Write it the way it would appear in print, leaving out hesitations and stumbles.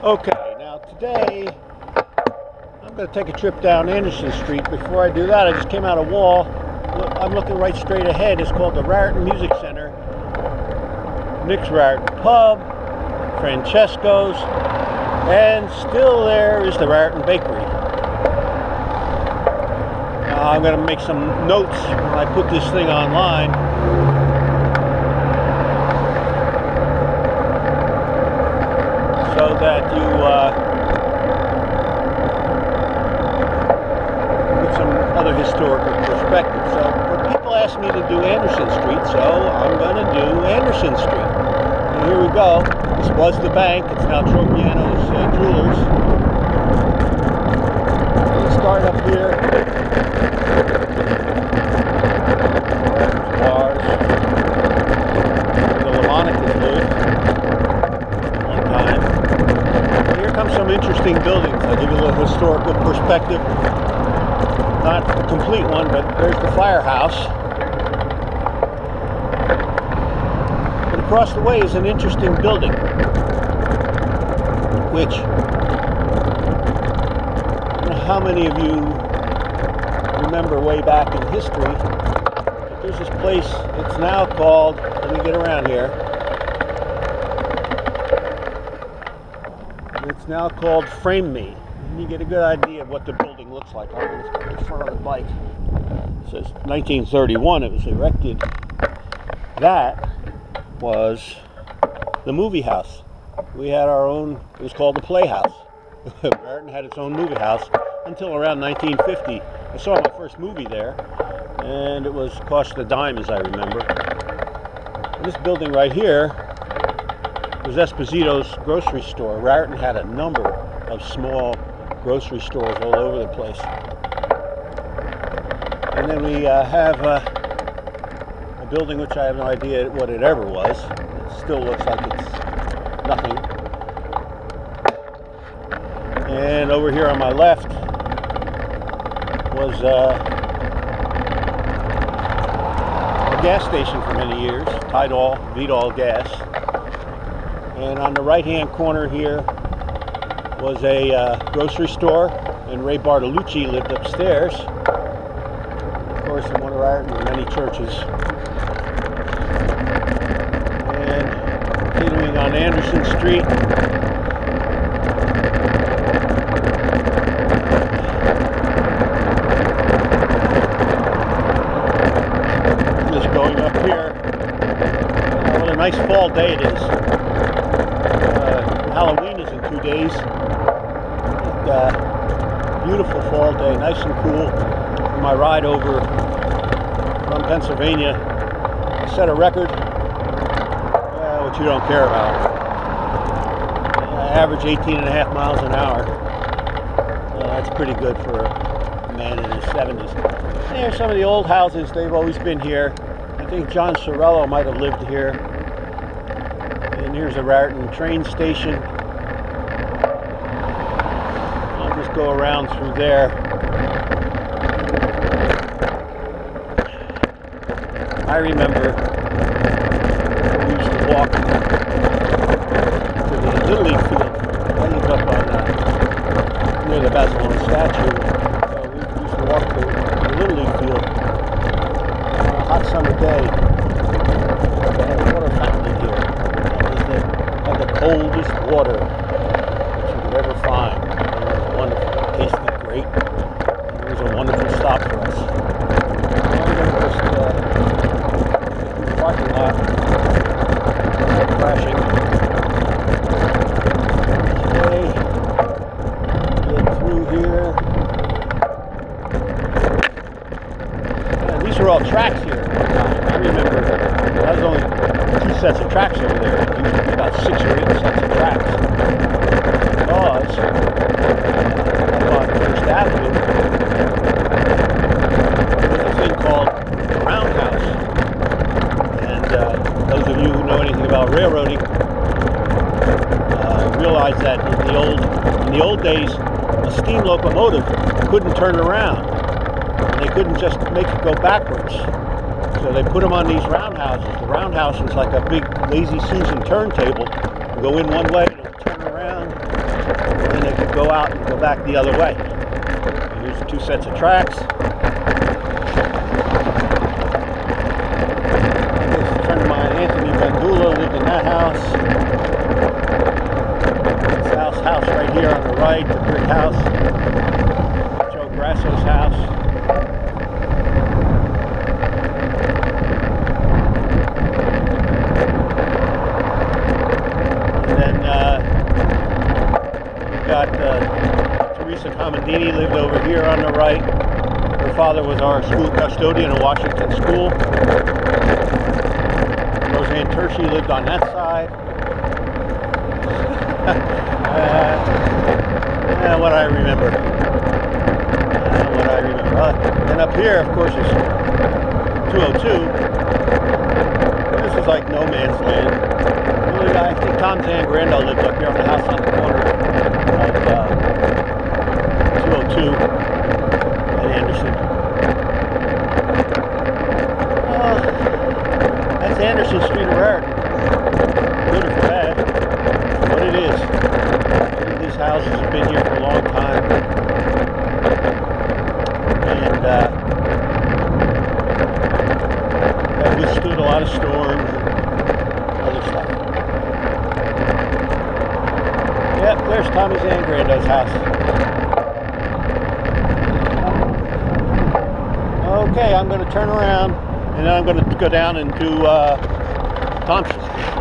Okay, now today I'm going to take a trip down Anderson Street. Before I do that, I just came out a wall. I'm looking right straight ahead. It's called the Raritan Music Center. Nick's Raritan Pub, Francesco's, and still there is the Raritan Bakery. I'm going to make some notes when I put this thing online. So that you get some other historical perspective. So people ask me to do Anderson Street, so I'm going to do Anderson Street. And here we go. This was the bank. It's now Tropiano's Jewelers. We'll start up here. Bars. The Lamonicas lived one time. Here comes some interesting buildings. I'll give you a little historical perspective. Not a complete one, but there's the firehouse. And across the way is an interesting building, which, I don't know how many of you remember way back in history, but there's this place, it's now called, let me get around here, it's now called Frame Me. And you get a good idea of what the building looks like. I'm going to put the front of the bike. It says 1931 it was erected. That was the movie house. We had our own, it was called the Playhouse. Raritan had its own movie house until around 1950. I saw my first movie there, and it cost a dime, as I remember. And this building right here was Esposito's grocery store. Raritan had a number of small grocery stores all over the place. And then we have a building which I have no idea what it ever was. It still looks like it's nothing. And over here on my left was a gas station for many years, Tydol Gas. And on the right-hand corner here was a grocery store, and Ray Bartolucci lived upstairs. Of course, in one of Raritan's many churches. And continuing on Anderson Street, just going up here. What a nice fall day it is. Halloween is in 2 days. Beautiful fall day, nice and cool. On my ride over from Pennsylvania, I set a record, which you don't care about. I average 18.5 miles an hour. That's pretty good for a man in his 70s. And here's some of the old houses. They've always been here. I think John Sorello might have lived here. And here's a Raritan train station. Go around through there. I remember we used to walk to the Little League field. I lived up on near the Barcelona statue. We used to walk to the Little League field on a hot summer day. They had a water fountain here. It had the coldest water that you could ever find. Wonderful. It tasted great. It was a wonderful stop for us. Now we're going to just the parking lot. Crashing. Okay. Get through here. Yeah, these are all tracks here. I remember there was only 2 sets of tracks over there. There used to be about 6 or 8 sets of tracks. Because First Avenue, there's a thing called the Roundhouse. And those of you who know anything about railroading realize that in the old days, a steam locomotive couldn't turn around. And they couldn't just make it go backwards. So they put them on these roundhouses. The roundhouse was like a big Lazy Susan turntable. You go in one way, it'll turn around, go out and go back the other way. And here's 2 sets of tracks. This is a friend of mine, Anthony Bandula, lived in that house. This house right here on the right, the brick house. Joe Grasso's house. Teresa Comandini lived over here on the right. Her father was our school custodian at Washington School. Roseanne Tershi lived on that side. What I remember. And up here, of course, is 202. This is like no man's land. I think Tom Zangrando lived up here on the house on the corner of 202 at Anderson. That's Anderson Street of Raritan. Good or bad, what it is. These houses have been here for a long time. And have withstood a lot of storms and other stuff. Yep, there's Tommy Zangrando's house. Okay, I'm going to turn around and then I'm going to go down into Thompson Street.